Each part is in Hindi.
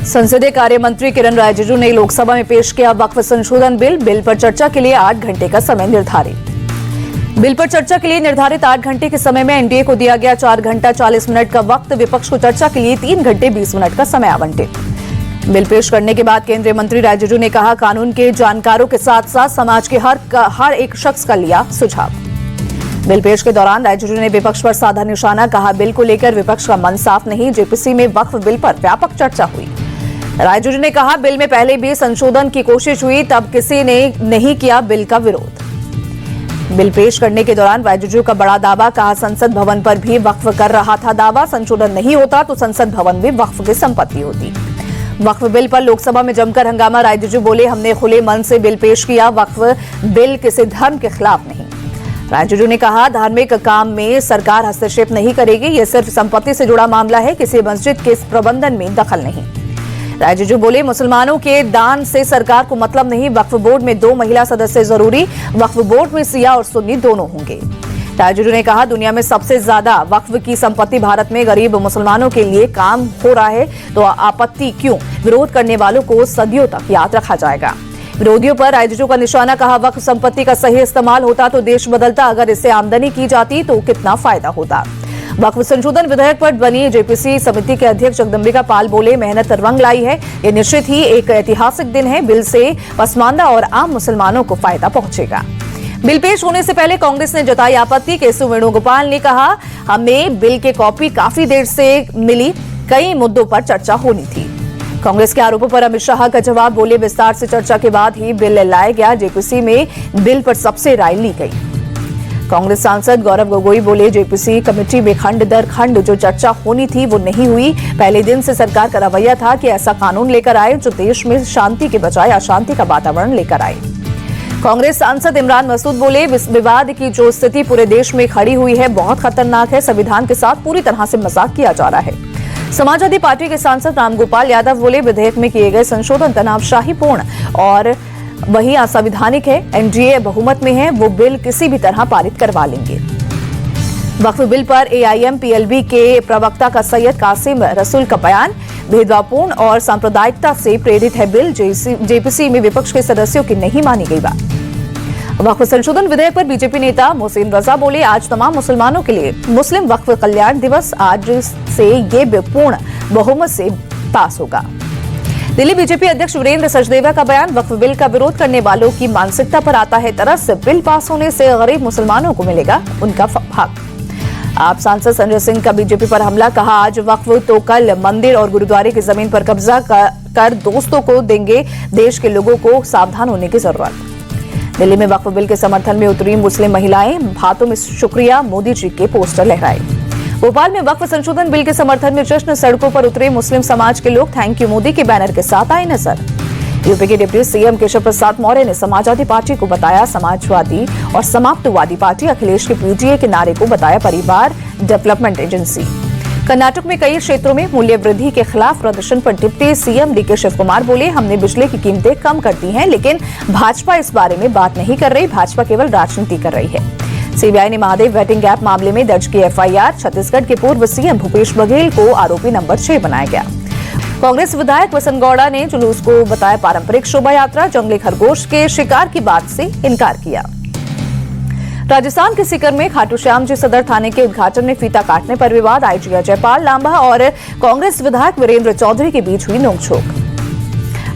संसदीय कार्य मंत्री किरण रिजिजू ने लोकसभा में पेश किया वक्फ संशोधन बिल पर चर्चा के लिए 8 घंटे का समय निर्धारित। बिल पर चर्चा के लिए निर्धारित 8 घंटे के समय में एनडीए को दिया गया 4 घंटा 40 मिनट का वक्त। विपक्ष को चर्चा के लिए 3 घंटे 20 मिनट का समय आवंटित। बिल पेश करने के बाद केंद्रीय मंत्री रिजिजू ने कहा, कानून के जानकारों के साथ साथ समाज के हर एक शख्स का लिया सुझाव। बिल पेश के दौरान रिजिजू ने विपक्ष पर साधा निशाना, कहा बिल को लेकर विपक्ष का मन साफ नहीं। जेपीसी में वक्फ बिल पर व्यापक चर्चा हुई। रिजिजू ने कहा, बिल में पहले भी संशोधन की कोशिश हुई, तब किसी ने नहीं किया बिल का विरोध। बिल पेश करने के दौरान रिजिजू का बड़ा दावा, कहा संसद भवन पर भी वक्फ कर रहा था दावा। संशोधन नहीं होता तो संसद भवन भी वक्फ की संपत्ति होती। वक्फ बिल पर लोकसभा में जमकर हंगामा। रिजिजू बोले, हमने खुले मन से बिल पेश किया। वक्फ बिल किसी धर्म के खिलाफ नहीं। रिजिजू ने कहा, धार्मिक काम में सरकार हस्तक्षेप नहीं करेगी। यह सिर्फ संपत्ति से जुड़ा मामला है, किसी मस्जिद के प्रबंधन में दखल नहीं। रिजिजू बोले, मुसलमानों के दान से सरकार को मतलब नहीं। वक्फ बोर्ड में 2 महिला सदस्य जरूरी। वक्फ बोर्ड में सिया और सुन्नी दोनों होंगे। रिजिजू ने कहा, दुनिया में सबसे ज्यादा वक्फ की संपत्ति भारत में गरीब मुसलमानों के लिए काम हो रहा है, तो आपत्ति क्यों? विरोध करने वालों को सदियों तक याद रखा जाएगा। विरोधियों पर रिजिजू का निशाना, कहा वक्फ संपत्ति का सही इस्तेमाल होता तो देश बदलता। अगर इससे आमदनी की जाती तो कितना फायदा होता। वक्फ संशोधन विधेयक पर बनी जेपीसी समिति के अध्यक्ष जगदंबिका पाल बोले, मेहनत रंग लाई है। ये निश्चित ही एक ऐतिहासिक दिन है। बिल से पसमानदा और आम मुसलमानों को फायदा पहुंचेगा। बिल पेश होने से पहले कांग्रेस ने जताई आपत्ति। केशव वेणुगोपाल ने कहा, हमें बिल की कॉपी काफी देर से मिली, कई मुद्दों पर चर्चा होनी थी। कांग्रेस के आरोपों पर अमित शाह का जवाब, बोले विस्तार से चर्चा के बाद ही बिल लाया गया। जेपीसी में बिल पर सबसे राय ली गई। कांग्रेस सांसद गौरव गोगोई बोले, जेपीसी कमेटी में खंड दर खंड जो चर्चा होनी थी वो नहीं हुई। पहले दिन से सरकार का रवैया था कि ऐसा कानून लेकर आए जो देश में शांति के बजाय अशांति का वातावरण लेकर आए। कांग्रेस सांसद इमरान मसूद बोले, विवाद की जो स्थिति पूरे देश में खड़ी हुई है बहुत खतरनाक है। संविधान के साथ पूरी तरह से मजाक किया जा रहा है। समाजवादी पार्टी के सांसद रामगोपाल यादव बोले, विधेयक में किए गए संशोधन तनावशाहीपूर्ण और वही असंवैधानिक है। एनडीए बहुमत में है, वो बिल किसी भी तरह पारित करवा लेंगे। वक्फ बिल पर एआईएम-पीएलबी के प्रवक्ता का सैयद कासिम रसूल का बयान, भेदभावपूर्ण और सांप्रदायिकता से प्रेरित है बिल। जेपीसी में विपक्ष के सदस्यों की नहीं मानी गई बात। वक्फ संशोधन विधेयक पर बीजेपी नेता मोहसिन रजा बोले, आज तमाम मुसलमानों के लिए मुस्लिम वक्फ कल्याण दिवस। आज से ये बिल पूर्ण बहुमत से पास होगा। दिल्ली बीजेपी अध्यक्ष वीरेंद्र सचदेवा का बयान, वक्फ बिल का विरोध करने वालों की मानसिकता पर आता है तरस। बिल पास होने से गरीब मुसलमानों को मिलेगा उनका हक। आप सांसद संजय सिंह का बीजेपी पर हमला, कहा आज वक्फ तो कल मंदिर और गुरुद्वारे की जमीन पर कब्जा कर दोस्तों को देंगे। देश के लोगों को सावधान होने की जरूरत। दिल्ली में वक्फ बिल के समर्थन में उतरी मुस्लिम महिलाएं, हाथों में शुक्रिया मोदी जी के पोस्टर लहराए। भोपाल में वक्फ संशोधन बिल के समर्थन में जश्न, सड़कों पर उतरे मुस्लिम समाज के लोग थैंक यू मोदी के बैनर के साथ आए नजर। यूपी के डिप्टी सीएम केशव प्रसाद मौर्य ने समाजवादी पार्टी को बताया समाजवादी और समाप्तवादी पार्टी। अखिलेश के पीटीए के नारे को बताया परिवार डेवलपमेंट एजेंसी। कर्नाटक में कई क्षेत्रों में मूल्य वृद्धि के खिलाफ प्रदर्शन पर डिप्टी सीएम डीके शिव कुमार बोले, हमने बिजली की कीमतें कम कर दी हैं, लेकिन भाजपा इस बारे में बात नहीं कर रही। भाजपा केवल राजनीति कर रही है। सीबीआई ने महादेव वेटिंग ऐप मामले में दर्ज की एफआईआर। छत्तीसगढ़ के पूर्व सीएम भूपेश बघेल को आरोपी नंबर 6 बनाया गया। कांग्रेस विधायक वसंत गौड़ा ने जुलूस को बताया पारंपरिक शोभा यात्रा। जंगली खरगोश के शिकार की बात से इनकार किया। राजस्थान के सीकर में खाटू श्याम जी सदर थाने के उद्घाटन में फीता काटने पर विवाद। आईजी अजयपाल लांबा और कांग्रेस विधायक वीरेंद्र चौधरी के बीच हुई नोकझोंक।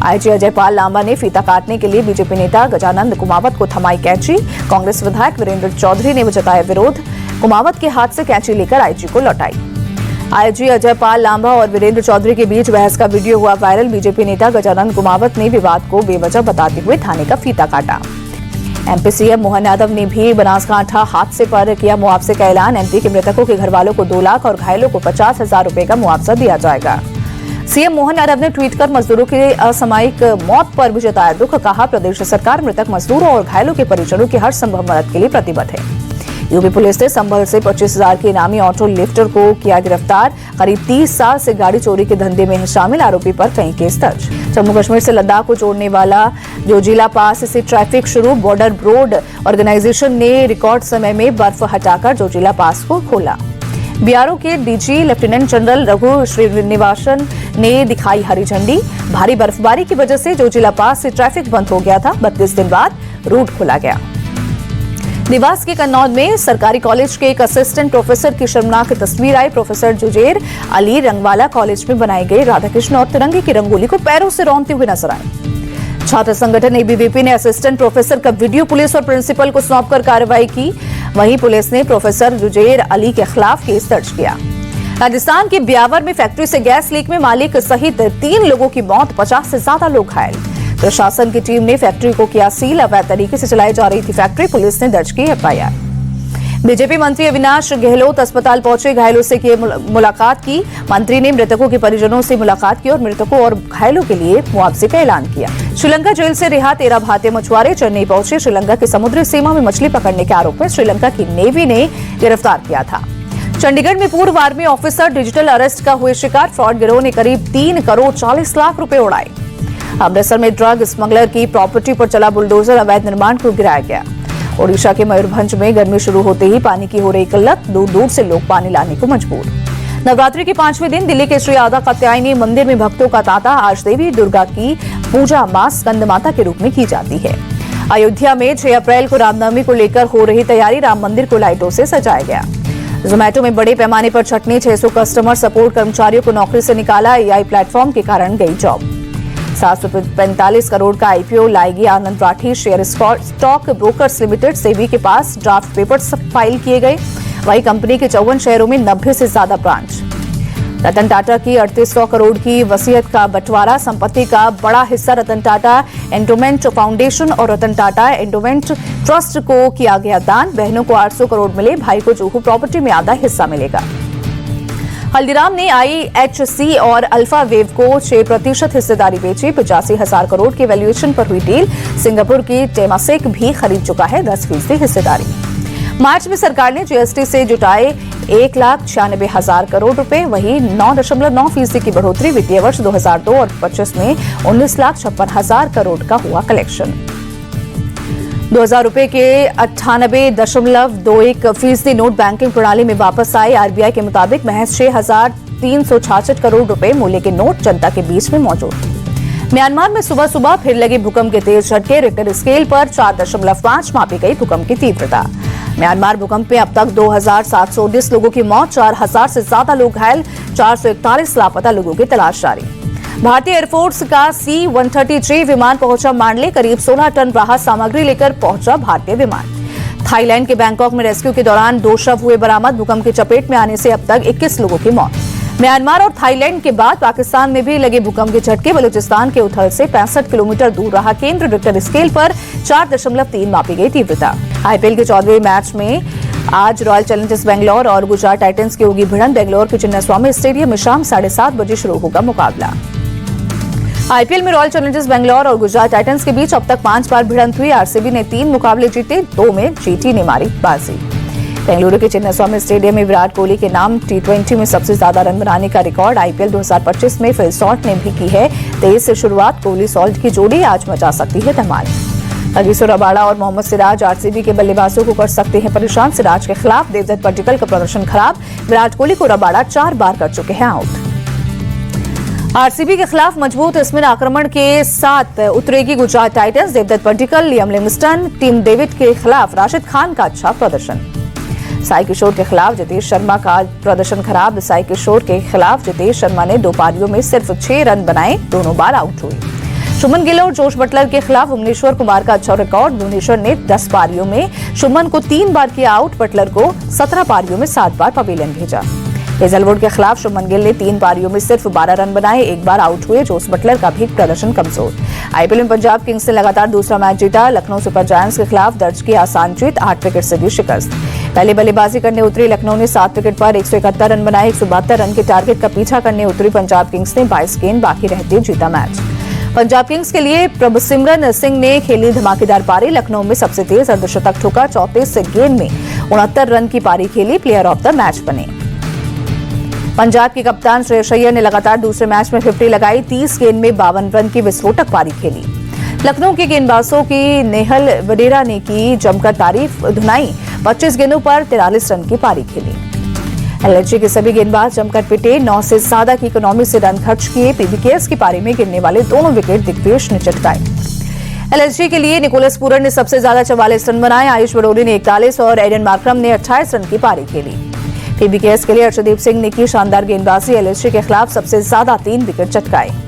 आईजी अजयपाल लांबा ने फीता काटने के लिए बीजेपी नेता गजानंद कुमावत को थमाई कैंची। कांग्रेस विधायक वीरेंद्र चौधरी ने जताया विरोध। कुमावत के हाथ से कैंची लेकर आईजी को लौटाई। आईजी अजयपाल लांबा और वीरेंद्र चौधरी के बीच बहस का वीडियो हुआ वायरल। बीजेपी नेता गजानंद कुमावत ने विवाद को बेवजह बताते हुए थाने का फीता काटा। एमपी सीएम मोहन यादव ने भी बनासकांठा हादसे पर किया मुआवजे का ऐलान। एमपी के मृतकों के घर वालों को 2 लाख और घायलों को 50,000 रुपए का मुआवजा दिया जाएगा। सीएम मोहन यादव ने ट्वीट कर मजदूरों की असामयिक मौत पर भी जताया दुख। कहा प्रदेश सरकार मृतक मजदूरों और घायलों के परिजनों की हर संभव मदद के लिए प्रतिबद्ध है। यूपी पुलिस ने संभल से 25,000 के इनामी ऑटो लिफ्टर को किया गिरफ्तार। करीब 30 साल से गाड़ी चोरी के धंधे में शामिल आरोपी पर कई केस दर्ज। जम्मू कश्मीर से लद्दाख को जोड़ने वाला जोजिला पास से ट्रैफिक शुरू। बॉर्डर रोड ऑर्गेनाइजेशन ने रिकॉर्ड समय में बर्फ हटाकर जोजिला पास को खोला। बीआरओ के DG lieutenant general Raghu Srinivasan ने दिखाई हरी झंडी। भारी बर्फबारी की वजह से जोजिला पास से ट्रैफिक बंद हो गया था। 32 दिन बाद रूट खोला गया। देवास के कन्नौज में सरकारी कॉलेज के एक असिस्टेंट प्रोफेसर की शर्मनाक तस्वीर आई। प्रोफेसर जुजैर अली रंगवाला कॉलेज में बनाई गई राधाकृष्ण और तिरंगे की रंगोली को पैरों से रौंदते हुए नजर आए। छात्र संगठन एबीवीपी ने असिस्टेंट प्रोफेसर का वीडियो पुलिस और प्रिंसिपल को सौंपकर कार्रवाई की। वहीं पुलिस ने प्रोफेसर जुजैर अली के खिलाफ केस दर्ज किया। राजस्थान के ब्यावर में फैक्ट्री से गैस लीक में मालिक सहित 3 लोगों की मौत, 50 से ज्यादा लोग घायल। प्रशासन की टीम ने फैक्ट्री को किया सील। अवैध तरीके से चलाई जा रही थी फैक्ट्री। पुलिस ने दर्ज की एफआईआर। बीजेपी मंत्री अविनाश गहलोत अस्पताल पहुंचे, घायलों से किए मुलाकात की। मंत्री ने मृतकों के परिजनों से मुलाकात की और मृतकों और घायलों के लिए मुआवजे का ऐलान किया। श्रीलंका जेल से रिहा 13 भारतीय मछुआरे चेन्नई पहुंचे। श्रीलंका की समुद्री सीमा में मछली पकड़ने के आरोप में श्रीलंका की नेवी ने गिरफ्तार किया था। चंडीगढ़ में पूर्व आर्मी ऑफिसर डिजिटल अरेस्ट का हुए शिकार। फ्रॉड गिरोह ने करीब 3 करोड़ 40 लाख रुपए उड़ाए। अमृतसर में ड्रग स्मगलर की प्रॉपर्टी पर चला बुलडोजर, अवैध निर्माण को गिराया गया। ओडिशा के मयूरभंज में गर्मी शुरू होते ही पानी की हो रही किल्लत, दूर दूर से लोग पानी लाने को मजबूर। नवरात्रि के 5वें दिन दिल्ली के श्री राधा कात्यायनी मंदिर में भक्तों का तांता। आज देवी दुर्गा की पूजा मां स्कंद माता के रूप में की जाती है। अयोध्या में 6 अप्रैल को रामनवमी को लेकर हो रही तैयारी। राम मंदिर को लाइटों से सजाया गया। जोमेटो में बड़े पैमाने पर छटनी, 600 कस्टमर सपोर्ट कर्मचारियों को नौकरी से निकाला। एआई प्लेटफॉर्म के कारण गई जॉब। 745 करोड़ का आईपीओ लाएगी Anand Rathi. Share stock brokers limited SEBI के पास ड्राफ्ट पेपर्स फाइल किए गए। वहीं कंपनी के 54 शहरों में 90 से ज्यादा ब्रांच। रतन टाटा की 3800 करोड़ की वसीयत का बंटवारा। संपत्ति का बड़ा हिस्सा रतन टाटा एंडोमेंट फाउंडेशन और रतन टाटा एंडोमेंट ट्रस्ट को किया गया दान। बहनों को 800 करोड़ मिले। भाई को जुहू प्रॉपर्टी में आधा हिस्सा मिलेगा। हल्दीराम ने आईएचसी और अल्फा वेव को 6% हिस्सेदारी बेची। 85,000 करोड़ के वैल्यूएशन पर हुई डील। सिंगापुर की टेमासेक भी खरीद चुका है 10% हिस्सेदारी। मार्च में सरकार ने जीएसटी से जुटाए 1,96,000 करोड़ रुपए, वहीं 9.9% की बढ़ोतरी। वित्तीय वर्ष 2002 और 25 में 19,56,000 करोड़ का हुआ कलेक्शन। 2000 रुपए के 98.21% नोट बैंकिंग प्रणाली में वापस आए। आरबीआई के मुताबिक महज 6,366 करोड़ रुपए मूल्य के नोट जनता के बीच में मौजूद। म्यांमार में सुबह सुबह फिर लगे भूकंप के तेज झटके। रिक्टर स्केल पर 4.5 मापी गई भूकंप की तीव्रता। म्यांमार भूकंप में अब तक 2,719 लोगों की मौत, 4,000 से ज्यादा लोग घायल, 441 लापता लोगों की तलाश जारी। भारतीय एयरफोर्स का C-130J विमान पहुंचा मांडले। करीब 16 टन राहत सामग्री लेकर पहुंचा भारतीय विमान। थाईलैंड के बैंकॉक में रेस्क्यू के दौरान 2 शव हुए बरामद। भूकंप की चपेट में आने से अब तक 21 लोगों की मौत। म्यांमार और थाईलैंड के बाद पाकिस्तान में भी लगे भूकंप के झटके। बलूचिस्तान के उथल से 65 किलोमीटर दूर रहा केंद्र। रिक्टर स्केल पर 4.3 मापी गई तीव्रता। आईपीएल के 14वें मैच में आज रॉयल चैलेंजर्स बेंगलोर और गुजरात टाइटंस की होगी भिड़ंत। बेंगलोर के चिन्नास्वामी स्टेडियम में शाम 7:30 बजे शुरू होगा मुकाबला। आईपीएल में रॉयल चैलेंजर्स बेंगलोर और गुजरात टाइटंस के बीच अब तक 5 बार भिड़ंत हुई। आरसीबी ने 3 मुकाबले जीते, 2 में जीटी ने मारी बाजी। बेंगलुरु के चिन्नास्वामी स्टेडियम में विराट कोहली के नाम T20 में सबसे ज्यादा रन बनाने का रिकॉर्ड आईपीएल 2025 में फिल सॉल्ट ने भी की है। 23 से शुरुआत कोहली सॉल्ट की जोड़ी आज मचा सकती है धमाल। अजीसो रबाड़ा और मोहम्मद सिराज आरसीबी के बल्लेबाजों को कर सकते हैं परेशान। सिराज के खिलाफ देवदत्त पट्टिकल का प्रदर्शन खराब। विराट कोहली को रबाड़ा 4 बार कर चुके हैं आउट। आरसीबी के खिलाफ मजबूत स्पिन आक्रमण के साथ उतरेगी Gujarat Titans. Devdutt Padikkal, Liam Livingstone, Tim David के खिलाफ राशिद खान का अच्छा प्रदर्शन। साई किशोर के खिलाफ जितेश शर्मा का प्रदर्शन खराब। साई किशोर के खिलाफ जितेश शर्मा ने 2 पारियों में सिर्फ 6 रन बनाए, दोनों बार आउट हुए। शुभमन गिल और जोश बटलर के खिलाफ भुवनेश्वर कुमार का अच्छा रिकॉर्ड। भुवनेश्वर ने 10 पारियों में शुभमन को 3 बार किया आउट। बटलर को 17 पारियों में 7 बार पवेलियन भेजा। हेजलवुड के खिलाफ शुभमन गिल ने 3 पारियों में सिर्फ 12 रन बनाए, 1 बार आउट हुए। जोश बटलर का भी प्रदर्शन कमजोर। आईपीएल में पंजाब किंग्स ने लगातार दूसरा मैच जीता। लखनऊ सुपर जायंट्स के खिलाफ दर्ज की आसान जीत, 8 विकेट से दी शिकस्त। पहले बल्लेबाजी करने उतरी लखनऊ ने 7 विकेट पर 171 रन बनाए। 172 रन के टारगेट का पीछा करने उतरी पंजाब किंग्स ने 22 गेंद बाकी रहते जीता मैच। पंजाब किंग्स के लिए प्रभसिमरन सिंह ने खेली धमाकेदार पारी। लखनऊ में सबसे तेज अर्धशतक ठोका। 34 गेंद में 69 रन की पारी खेली। प्लेयर ऑफ द मैच बने। पंजाब के कप्तान श्रेयस अय्यर ने लगातार दूसरे मैच में 50 लगाई। 30 गेंद में 52 रन की विस्फोटक पारी खेली। लखनऊ के गेंदबाजों की नेहल वडेरा ने की जमकर तारीफ धुनाई। 25 गेंदों पर 43 रन की पारी खेली। एलएचजी के सभी गेंदबाज जमकर पिटे। 9 से ज्यादा की इकोनॉमी से रन खर्च किए। पीबीकेएस की पारी में गिरने वाले दोनों विकेट दिग्वेश ने चटकाए। एलएचजी के लिए निकोलस पूरन ने सबसे ज्यादा 44 रन बनाए। आयुष बडोली ने 41 और एडन मार्करम ने 28 रन की पारी खेली। पीबीकेएस के लिए अर्शदीप सिंह ने की शानदार गेंदबाजी। एलएचजी के खिलाफ सबसे ज्यादा 3 विकेट चटकाए।